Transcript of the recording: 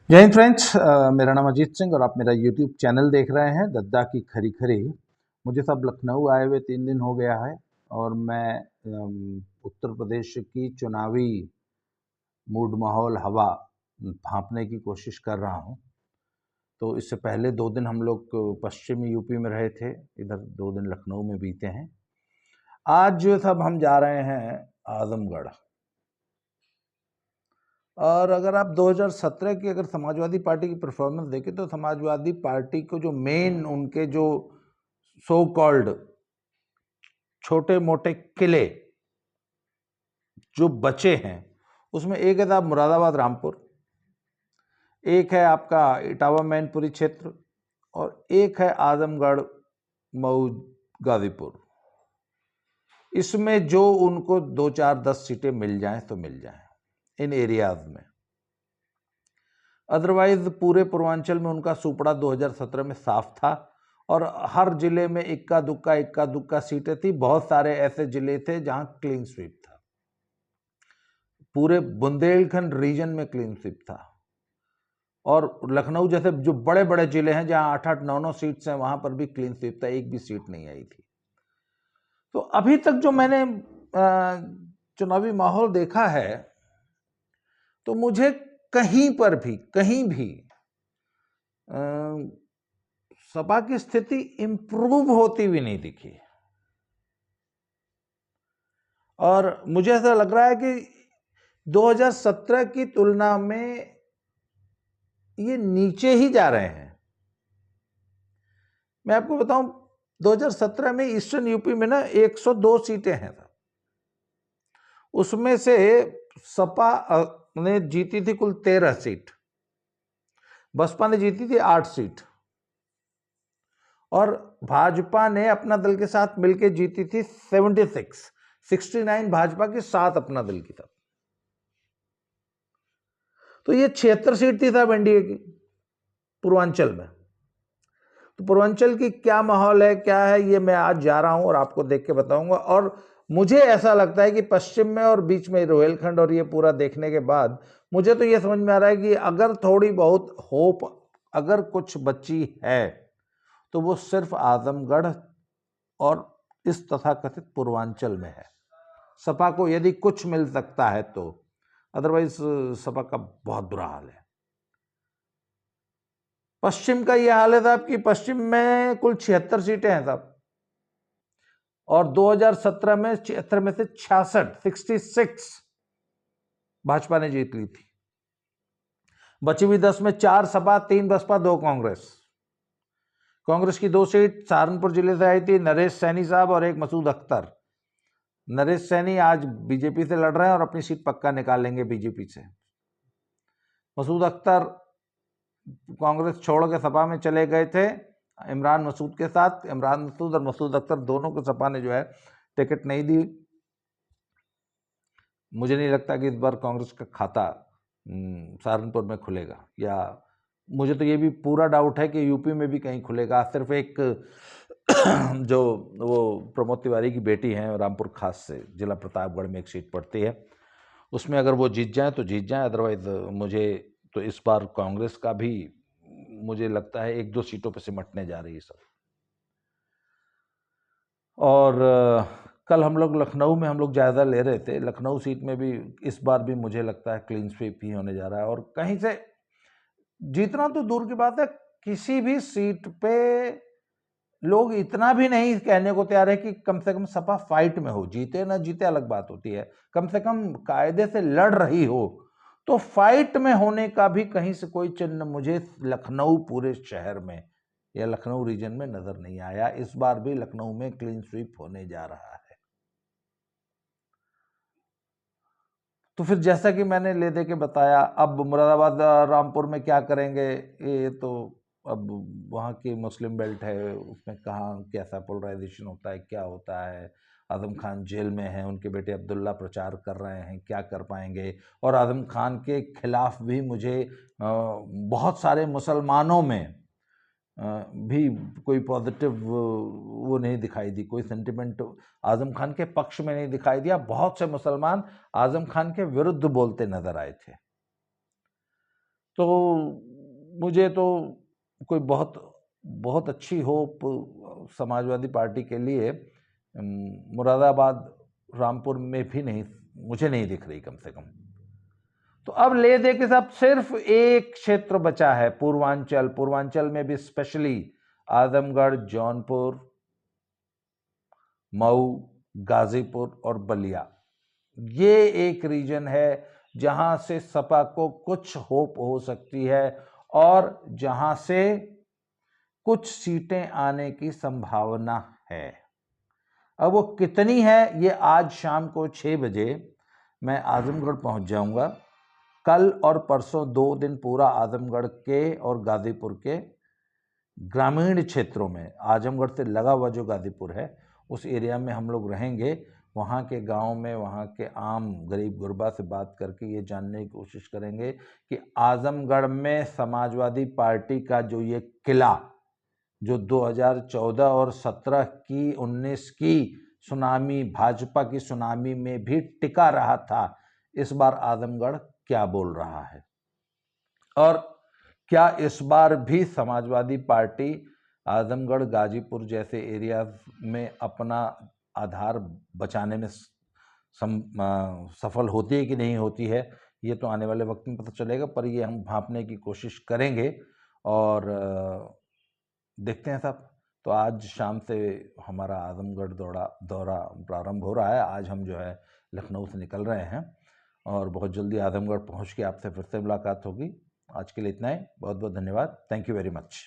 जय हिंद फ्रेंड्स। मेरा नाम अजीत सिंह और आप मेरा यूट्यूब चैनल देख रहे हैं दद्दा की खरी खरी। मुझे सब लखनऊ आए हुए 3 दिन हो गया है और मैं उत्तर प्रदेश की चुनावी मूड माहौल हवा भांपने की कोशिश कर रहा हूं। तो इससे पहले 2 दिन हम लोग पश्चिमी यूपी में रहे थे, इधर 2 दिन लखनऊ में बीते हैं। आज जो सब हम जा रहे हैं आजमगढ़। और अगर आप 2017 की अगर समाजवादी पार्टी की परफॉर्मेंस देखें तो समाजवादी पार्टी को जो मेन उनके जो सो कॉल्ड छोटे मोटे किले जो बचे हैं उसमें एक है साहब मुरादाबाद रामपुर, एक है आपका इटावा मैनपुरी क्षेत्र और एक है आजमगढ़ मऊ गाजीपुर। इसमें जो उनको 2 4 10 सीटें मिल जाएं तो मिल जाएं इन एरियाज में। अदरवाइज पूरे पूर्वांचल में उनका सुपड़ा 2017 में साफ था और हर जिले में इक्का दुक्का सीटें थी। बहुत सारे ऐसे जिले थे जहां क्लीन स्वीप था, पूरे बुंदेलखंड रीजन में क्लीन स्वीप था। और लखनऊ जैसे जो बड़े बड़े जिले हैं जहां 8 8 9 9 सीट्स हैं वहां पर भी क्लीन स्वीप था, एक भी सीट नहीं आई थी। तो अभी तक जो मैंने चुनावी माहौल देखा है तो मुझे कहीं भी सपा की स्थिति इंप्रूव होती हुई नहीं दिखी। और मुझे ऐसा लग रहा है कि 2017 की तुलना में ये नीचे ही जा रहे हैं। मैं आपको बताऊं 2017 में ईस्टर्न यूपी में ना 102 सीटें हैं, उसमें से सपा ने जीती थी कुल 13 सीट, बसपा ने जीती थी 8 सीट और भाजपा ने अपना दल के साथ मिलकर जीती थी 69 भाजपा की, 7 अपना दल की था। तो ये 76 सीट थी साहब एनडीए की पूर्वांचल में। तो पूर्वांचल की क्या माहौल है, क्या है, ये मैं आज जा रहा हूं और आपको देख के बताऊंगा। और मुझे ऐसा लगता है कि पश्चिम में और बीच में रोहिलखंड और ये पूरा देखने के बाद मुझे तो ये समझ में आ रहा है कि अगर थोड़ी बहुत होप अगर कुछ बची है तो वो सिर्फ आजमगढ़ और इस तथाकथित पूर्वांचल में है। सपा को यदि कुछ मिल सकता है तो, अदरवाइज सपा का बहुत बुरा हाल है। पश्चिम का यह हाल है साहब कि पश्चिम में कुल 76 सीटें हैं साहब और 2017 में 76 में से 66 भाजपा ने जीत ली थी। बची हुई 10 में 4 सपा, 3 बसपा, 2 कांग्रेस। कांग्रेस की 2 सीट सहारनपुर जिले से आई थी, नरेश सैनी साहब और एक मसूद अख्तर। नरेश सैनी आज बीजेपी से लड़ रहे हैं और अपनी सीट पक्का निकाल लेंगे बीजेपी से। मसूद अख्तर कांग्रेस छोड़ के सपा में चले गए थे इमरान मसूद के साथ। इमरान मसूद और मसूद अख्तर दोनों को सपा ने जो है टिकट नहीं दी। मुझे नहीं लगता कि इस बार कांग्रेस का खाता सहारनपुर में खुलेगा, या मुझे तो ये भी पूरा डाउट है कि यूपी में भी कहीं खुलेगा। सिर्फ एक जो वो प्रमोद तिवारी की बेटी है रामपुर खास से, जिला प्रतापगढ़ में एक सीट पड़ती है, उसमें अगर वो जीत जाए तो जीत जाए। अदरवाइज मुझे तो इस बार कांग्रेस का भी मुझे लगता है 1 2 सीटों पर सिमटने जा रही है सब। और कल हम लोग लखनऊ में जायज़ा ले रहे थे। लखनऊ सीट में भी इस बार भी मुझे लगता है क्लीन स्वीप ही होने जा रहा है और कहीं से जीतना तो दूर की बात है, किसी भी सीट पे लोग इतना भी नहीं कहने को तैयार है कि कम से कम सपा फाइट में हो। जीते ना जीते अलग बात होती है, कम से कम कायदे से लड़ रही हो। तो फाइट में होने का भी कहीं से कोई चिन्ह मुझे लखनऊ पूरे शहर में या लखनऊ रीजन में नजर नहीं आया। इस बार भी लखनऊ में क्लीन स्वीप होने जा रहा है। तो फिर जैसा कि मैंने ले दे के बताया, अब मुरादाबाद रामपुर में क्या करेंगे, ये तो अब वहाँ की मुस्लिम बेल्ट है, उसमें कहाँ कैसा पोलराइजेशन होता है, क्या होता है। आजम खान जेल में है, उनके बेटे अब्दुल्ला प्रचार कर रहे हैं, क्या कर पाएंगे। और आजम खान के खिलाफ भी मुझे बहुत सारे मुसलमानों में भी कोई पॉजिटिव वो नहीं दिखाई दी, कोई सेंटिमेंट आजम खान के पक्ष में नहीं दिखाई दिया। बहुत से मुसलमान आजम खान के विरुद्ध बोलते नजर आए थे। तो मुझे तो कोई बहुत बहुत अच्छी होप समाजवादी पार्टी के लिए मुरादाबाद रामपुर में भी नहीं, मुझे नहीं दिख रही कम से कम। तो अब ले दे के साथ सिर्फ एक क्षेत्र बचा है, पूर्वांचल। पूर्वांचल में भी स्पेशली आजमगढ़, जौनपुर, मऊ, गाजीपुर और बलिया, ये एक रीजन है जहां से सपा को कुछ होप हो सकती है और जहां से कुछ सीटें आने की संभावना है। अब वो कितनी है, ये आज शाम को 6 बजे मैं आजमगढ़ पहुंच जाऊंगा। कल और परसों 2 दिन पूरा आजमगढ़ के और गाजीपुर के ग्रामीण क्षेत्रों में, आजमगढ़ से लगा हुआ जो गाजीपुर है उस एरिया में हम लोग रहेंगे। वहाँ के गांव में वहाँ के आम गरीब गुरबा से बात करके ये जानने की कोशिश करेंगे कि आजमगढ़ में समाजवादी पार्टी का जो ये किला, जो 2014 और 17 की 19 की सुनामी, भाजपा की सुनामी में भी टिका रहा था, इस बार आजमगढ़ क्या बोल रहा है और क्या इस बार भी समाजवादी पार्टी आजमगढ़, गाजीपुर जैसे एरिया में अपना आधार बचाने में सफल होती है कि नहीं होती है, ये तो आने वाले वक्त में पता चलेगा। पर ये हम भांपने की कोशिश करेंगे और देखते हैं साहब। तो आज शाम से हमारा आजमगढ़ दौरा प्रारंभ हो रहा है। आज हम जो है लखनऊ से निकल रहे हैं और बहुत जल्दी आजमगढ़ पहुंच के आपसे फिर से मुलाकात होगी। आज के लिए इतना ही। बहुत बहुत धन्यवाद। Thank you very much.